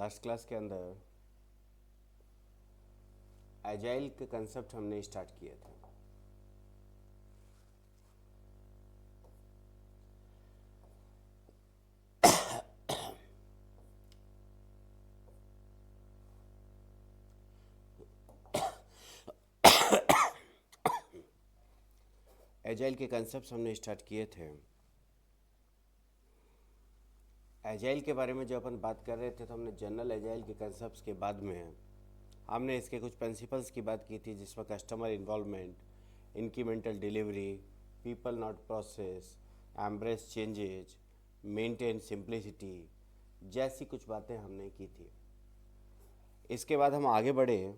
Last class के अंदर agile के कंसेप्ट हमने स्टार्ट किए थे। एजाइल के कंसेप्ट हमने स्टार्ट किए थे। एजाइल के बारे में जब अपन बात कर रहे थे तो हमने जनरल एजाइल के कंसेप्ट्स के बाद में हमने इसके कुछ प्रिंसिपल्स की बात की थी, जिसमें customer involvement, incremental delivery, people not process, embrace changes, maintain simplicity जैसी कुछ बातें हमने की थी। इसके बाद हम आगे बढ़े।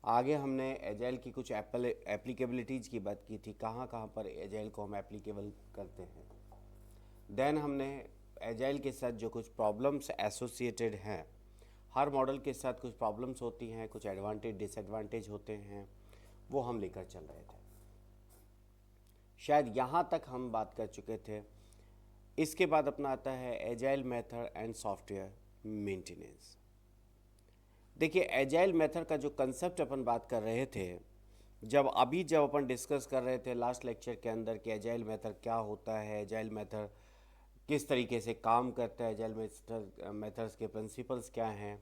आगे हमने एजाइल की कुछ एप्लीकेबिलिटीज़ की बात की थी, कहाँ कहाँ पर एजाइल को हम एप्लीकेबल करते हैं। देन हमने एजाइल के साथ जो कुछ प्रॉब्लम्स एसोसिएटेड हैं, हर मॉडल के साथ कुछ प्रॉब्लम्स होती हैं, कुछ एडवांटेज डिसएडवांटेज होते हैं, वो हम लेकर चल रहे थे। शायद यहाँ तक हम बात कर चुके थे। इसके बाद अपना आता है agile method and software maintenance. देखिए, एजाइल मेथड का जो कंसेप्ट अपन बात कर रहे थे, जब अपन डिस्कस कर रहे थे लास्ट लेक्चर के अंदर कि एजाइल मेथड क्या होता है, एजाइल मेथड किस तरीके से काम करता है, एजाइल मेथड्स के प्रिंसिपल्स क्या हैं,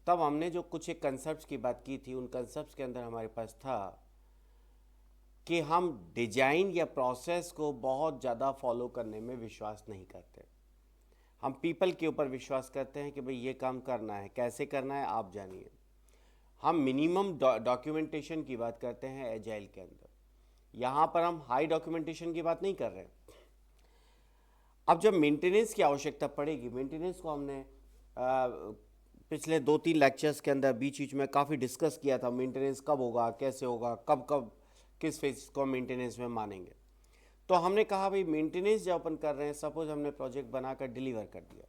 तब हमने जो कुछ एक कंसेप्ट्स की बात की थी, उन कंसेप्ट्स के अंदर हमारे पास था कि हम डिजाइन या प्रोसेस को बहुत ज़्यादा फॉलो करने में विश्वास नहीं करते। हम पीपल के ऊपर विश्वास करते हैं कि भाई ये काम करना है, कैसे करना है आप जानिए। हम मिनिमम डॉक्यूमेंटेशन की बात करते हैं एजाइल के अंदर। यहाँ पर हम हाई डॉक्यूमेंटेशन की बात नहीं कर रहे। अब जब मेंटेनेंस की आवश्यकता पड़ेगी, मेंटेनेंस को हमने पिछले 2-3 लेक्चर्स के अंदर बीच में काफ़ी डिस्कस किया था। मेंटेनेंस कब होगा, कैसे होगा, कब कब किस फेज को मेंटेनेंस में मानेंगे। तो हमने कहा भाई मेंटेनेंस जब अपन कर रहे हैं, सपोज हमने प्रोजेक्ट बनाकर डिलीवर कर दिया।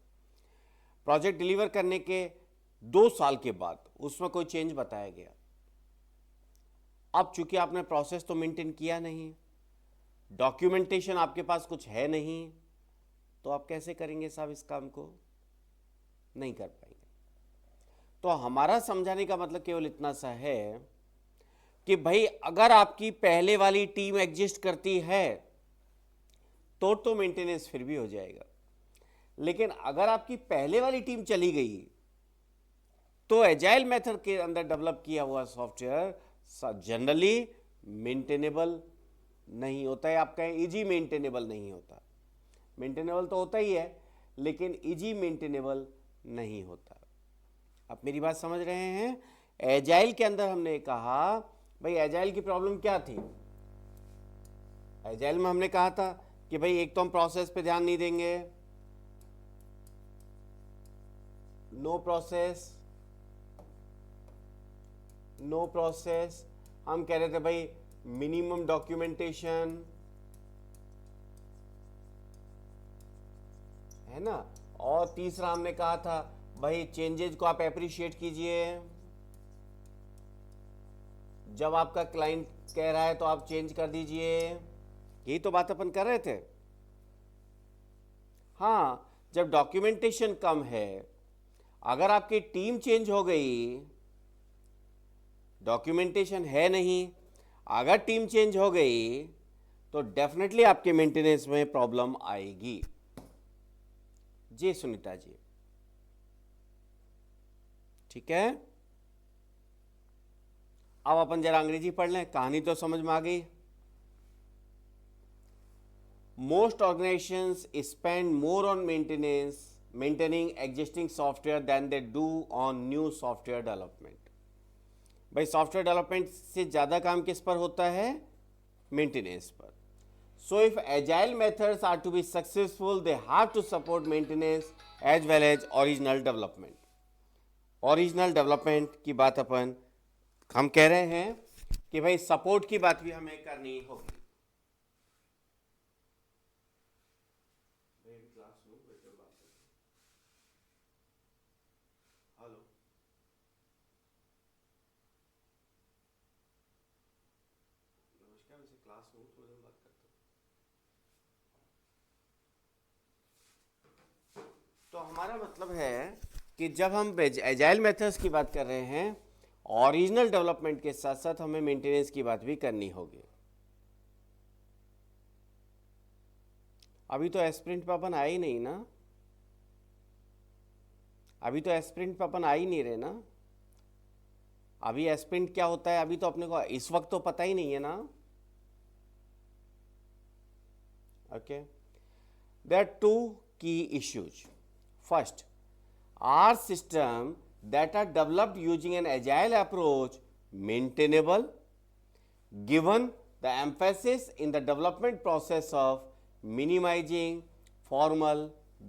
प्रोजेक्ट डिलीवर करने के 2 साल के बाद उसमें कोई चेंज बताया गया। अब चूंकि आपने प्रोसेस तो मेंटेन किया नहीं, डॉक्यूमेंटेशन आपके पास कुछ है नहीं, तो आप कैसे करेंगे साहब इस काम को? नहीं कर पाएंगे। तो हमारा समझाने का मतलब केवल इतना सा है कि भाई अगर आपकी पहले वाली टीम एग्जिस्ट करती है तो मेंटेनेंस फिर भी हो जाएगा। लेकिन अगर आपकी पहले वाली टीम चली गई तो एजाइल मेथड के अंदर डेवलप किया हुआ सॉफ्टवेयर जनरली मेंटेनेबल नहीं होता है। आप कहें इजी मेंटेनेबल नहीं होता। मेंटेनेबल तो होता ही है, लेकिन इजी मेंटेनेबल नहीं होता। आप मेरी बात समझ रहे हैं? एजाइल के अंदर हमने कहा भाई एजाइल की प्रॉब्लम क्या थी। एजाइल में हमने कहा था कि भाई एक तो हम प्रोसेस पे ध्यान नहीं देंगे, नो प्रोसेस। हम कह रहे थे भाई मिनिमम डॉक्यूमेंटेशन, है ना। और तीसरा हमने कहा था भाई चेंजेस को आप अप्रिशिएट कीजिए। जब आपका क्लाइंट कह रहा है तो आप चेंज कर दीजिए। यही तो बात अपन कर रहे थे। हाँ, जब डॉक्यूमेंटेशन कम है, अगर आपकी टीम चेंज हो गई, डॉक्यूमेंटेशन है नहीं, अगर टीम चेंज हो गई तो डेफिनेटली आपके मेंटेनेंस में प्रॉब्लम आएगी। जी सुनीता जी, ठीक है। अब अपन जरा अंग्रेजी पढ़ लें, कहानी तो समझ में आ गई। Most organizations spend more on maintaining existing software than they do on new software development. भाई सॉफ्टवेयर डेवलपमेंट से ज़्यादा काम किस पर होता है? मेंटेनेंस पर। So if agile methods are to be successful, they have to support maintenance as well as original development. Original development की बात अपन हम कह रहे हैं कि भाई सपोर्ट की बात भी हमें करनी होगी। हेलो, नमस्कार। वैसे क्लास में थोड़ी देर बात करता हूँ। तो हमारा मतलब है कि जब हम एजाइल मेथड्स की बात कर रहे हैं, ओरिजिनल डेवलपमेंट के साथ साथ हमें मेंटेनेंस की बात भी करनी होगी। अभी तो एस्प्रिंट पे अपन आए ही नहीं ना, अभी तो एस्प्रिंट पे अपन आ ही नहीं रहे ना। अभी एस्प्रिंट क्या होता है अभी तो अपने को इस वक्त तो पता ही नहीं है ना। ओके, देयर आर टू की issues. First, are system that are developed using an agile approach maintainable given the emphasis in the development process of minimizing formal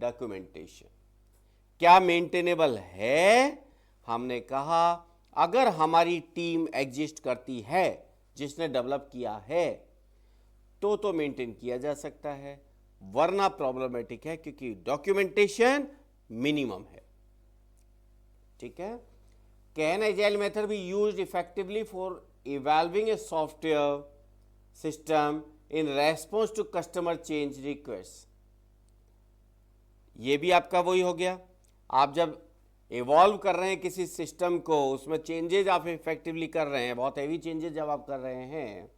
documentation? क्या मेंटेनेबल है? हमने कहा अगर हमारी टीम एग्जिस्ट करती है जिसने डेवलप किया है तो मेंटेन किया जा सकता है, वरना प्रॉब्लमेटिक है क्योंकि डॉक्यूमेंटेशन मिनिमम है। ठीक है। Can agile method be used effectively for evolving a software system in response to customer change request? ये भी आपका वही हो गया, आप जब इवॉल्व कर रहे हैं किसी सिस्टम को, उसमें चेंजेज आप इफेक्टिवली कर रहे हैं, बहुत हैवी चेंजेज जब आप कर रहे हैं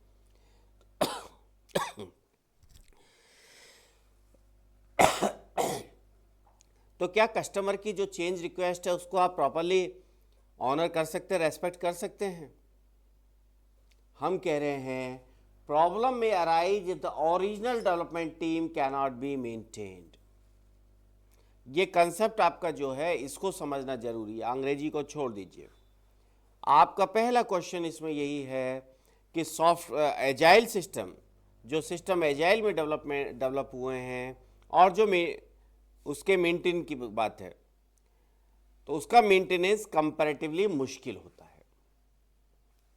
तो क्या कस्टमर की जो चेंज रिक्वेस्ट है उसको आप प्रॉपरली ऑनर कर सकते हैं, रेस्पेक्ट कर सकते हैं? हम कह रहे हैं प्रॉब्लम में arise if the original development team can not be maintained. ये कंसेप्ट आपका जो है इसको समझना जरूरी है, अंग्रेजी को छोड़ दीजिए। आपका पहला क्वेश्चन इसमें यही है कि सॉफ्ट एजाइल सिस्टम, जो सिस्टम एजाइल में डेवलप हुए हैं और जो उसके मेंटेन की बात है, तो उसका मेंटेनेंस कंपैरेटिवली मुश्किल होता है।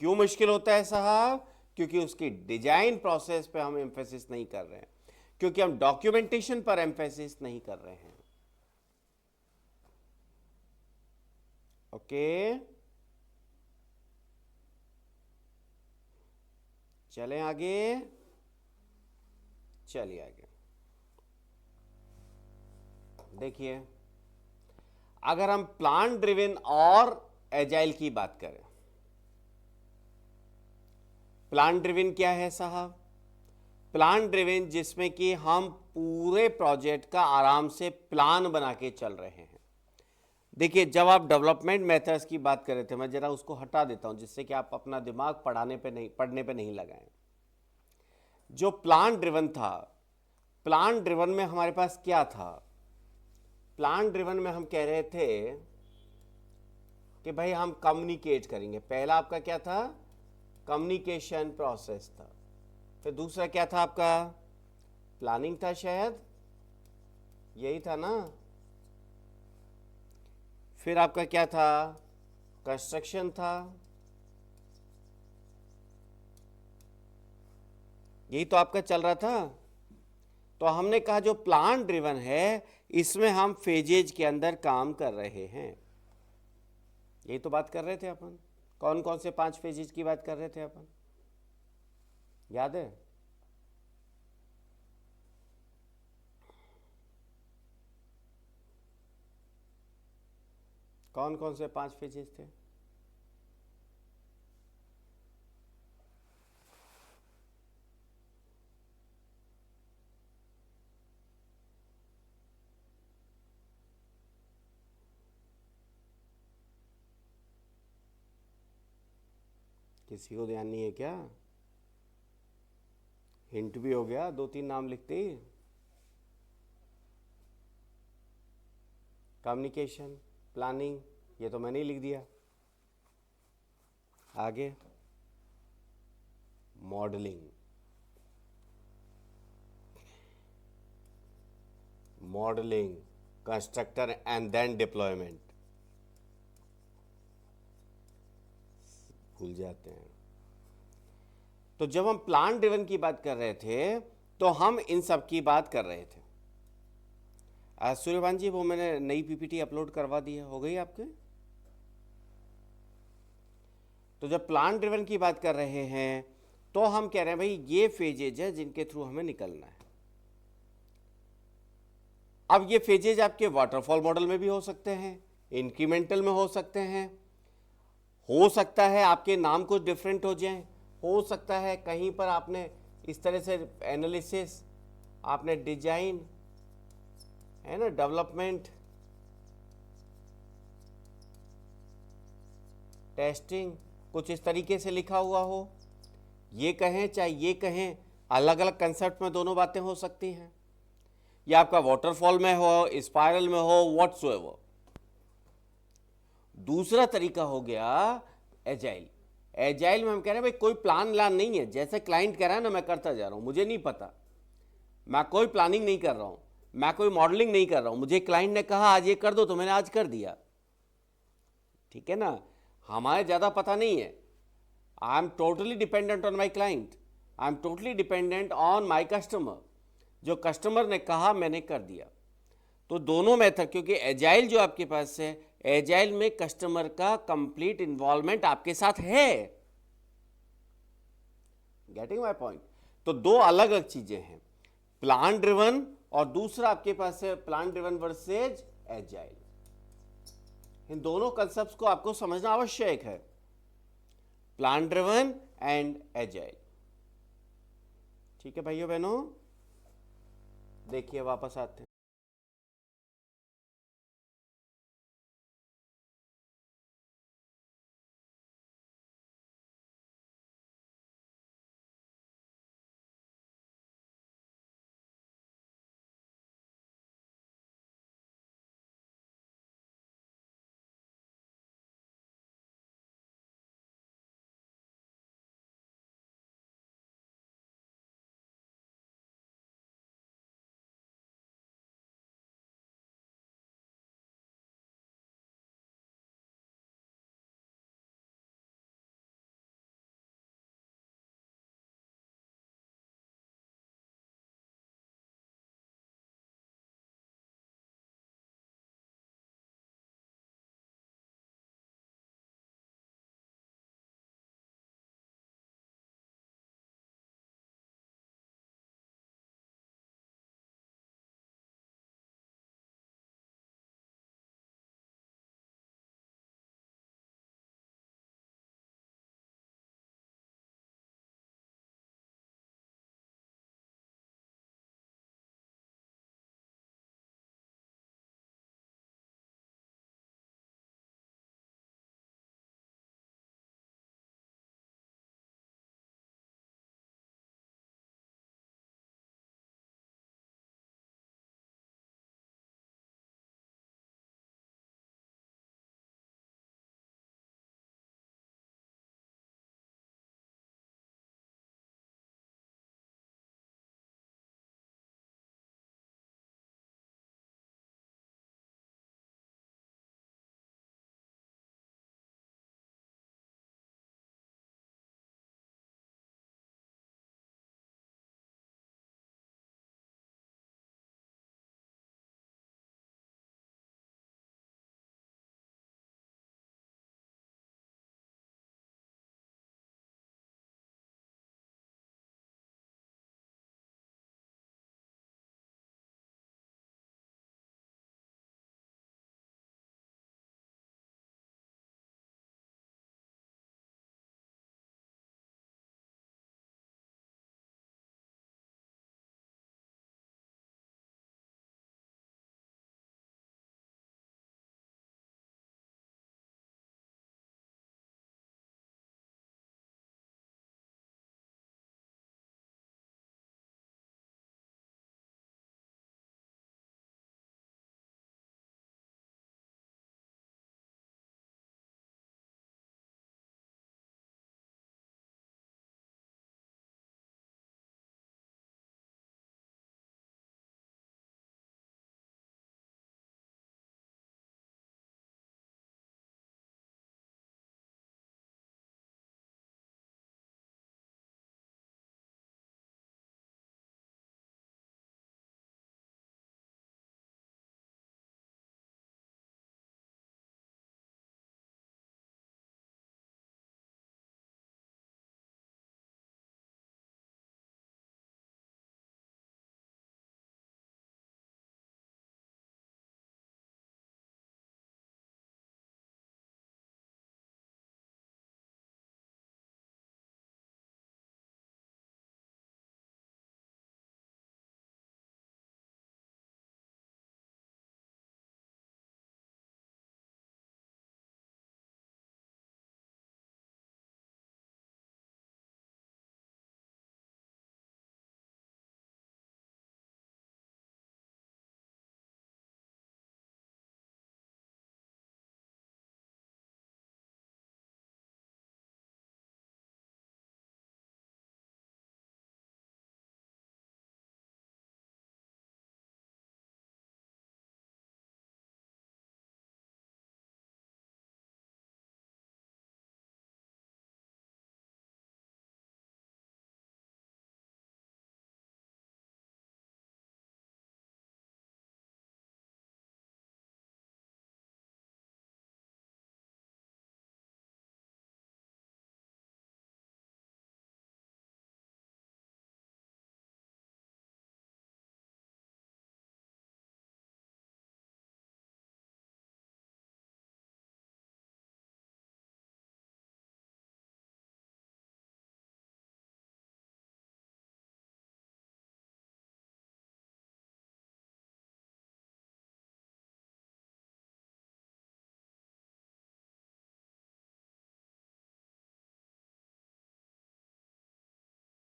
क्यों मुश्किल होता है साहब? क्योंकि उसकी डिजाइन प्रोसेस पे हम एम्फेसिस नहीं कर रहे हैं, क्योंकि हम डॉक्यूमेंटेशन पर एम्फेसिस नहीं कर रहे हैं। ओके, चलें आगे, चलिए आगे देखिए। अगर हम प्लान ड्रिवन और एजाइल की बात करें, प्लान ड्रिवन क्या है साहब? प्लान ड्रिवन जिसमें कि हम पूरे प्रोजेक्ट का आराम से प्लान बना के चल रहे हैं। देखिए, जब आप डेवलपमेंट मेथड्स की बात कर रहे थे, मैं जरा उसको हटा देता हूं जिससे कि आप अपना दिमाग पढ़ने पे नहीं लगाएं। जो प्लान ड्रिवन था, प्लान ड्रिवन में हमारे पास क्या था? प्लान ड्रिवन में हम कह रहे थे कि भाई हम कम्युनिकेट करेंगे। पहला आपका क्या था? कम्युनिकेशन प्रोसेस था। फिर दूसरा क्या था आपका? प्लानिंग था, शायद यही था ना। फिर आपका क्या था? कंस्ट्रक्शन था। यही तो आपका चल रहा था। तो हमने कहा जो प्लान ड्रिवन है इसमें हम फेजेज के अंदर काम कर रहे हैं। यही तो बात कर रहे थे अपन। कौन कौन से 5 फेजेज की बात कर रहे थे अपन, याद है? कौन कौन से 5 फेजेज थे? किसी को ध्यान नहीं है क्या? हिंट भी हो गया, 2-3 नाम लिखते ही। कम्युनिकेशन, प्लानिंग, ये तो मैंने ही लिख दिया। आगे modelling, constructor and then deployment. भूल जाते हैं। तो जब हम प्लान ड्रिवन की बात कर रहे थे तो हम इन सब की बात कर रहे थे। सूर्यभान जी, वो मैंने नई पीपीटी अपलोड करवा दी है, हो गई आपके? तो जब प्लान ड्रिवन की बात कर रहे हैं तो हम कह रहे हैं भाई ये फेजेज है जिनके थ्रू हमें निकलना है। अब ये फेजेज आपके वाटरफॉल मॉडल में भी हो सकते हैं, इंक्रीमेंटल में हो सकते हैं, हो सकता है आपके नाम कुछ डिफरेंट हो जाएं, हो सकता है कहीं पर आपने इस तरह से एनालिसिस, आपने डिजाइन, है ना, डेवलपमेंट, टेस्टिंग, कुछ इस तरीके से लिखा हुआ हो, ये कहें चाहे ये कहें, अलग अलग कंसेप्ट में दोनों बातें हो सकती हैं। या आपका वाटरफॉल में हो, स्पाइरल में हो, व्हाटसोएवर। दूसरा तरीका हो गया एजाइल। एजाइल में हम कह रहे हैं भाई कोई प्लान लान नहीं है, जैसे क्लाइंट कह रहा है ना मैं करता जा रहा हूं, मुझे नहीं पता, मैं कोई प्लानिंग नहीं कर रहा हूं, मैं कोई मॉडलिंग नहीं कर रहा हूं, मुझे क्लाइंट ने कहा आज ये कर दो तो मैंने आज कर दिया। ठीक है ना, हमारे ज़्यादा पता नहीं है। I am totally dependent on my client, I am totally dependent on my customer. जो कस्टमर ने कहा मैंने कर दिया। तो दोनों मेथड, क्योंकि एजाइल जो आपके पास है, एजाइल में कस्टमर का कंप्लीट इन्वॉल्वमेंट आपके साथ है। Getting my point? तो दो अलग अलग चीजें हैं, प्लान ड्रिवन और दूसरा आपके पास है प्लान ड्रिवन वर्सेज एजाइल। इन दोनों कंसेप्ट्स को आपको समझना आवश्यक है, प्लान ड्रिवन एंड एजाइल। ठीक है भाइयों बहनों, देखिए वापस आते हैं।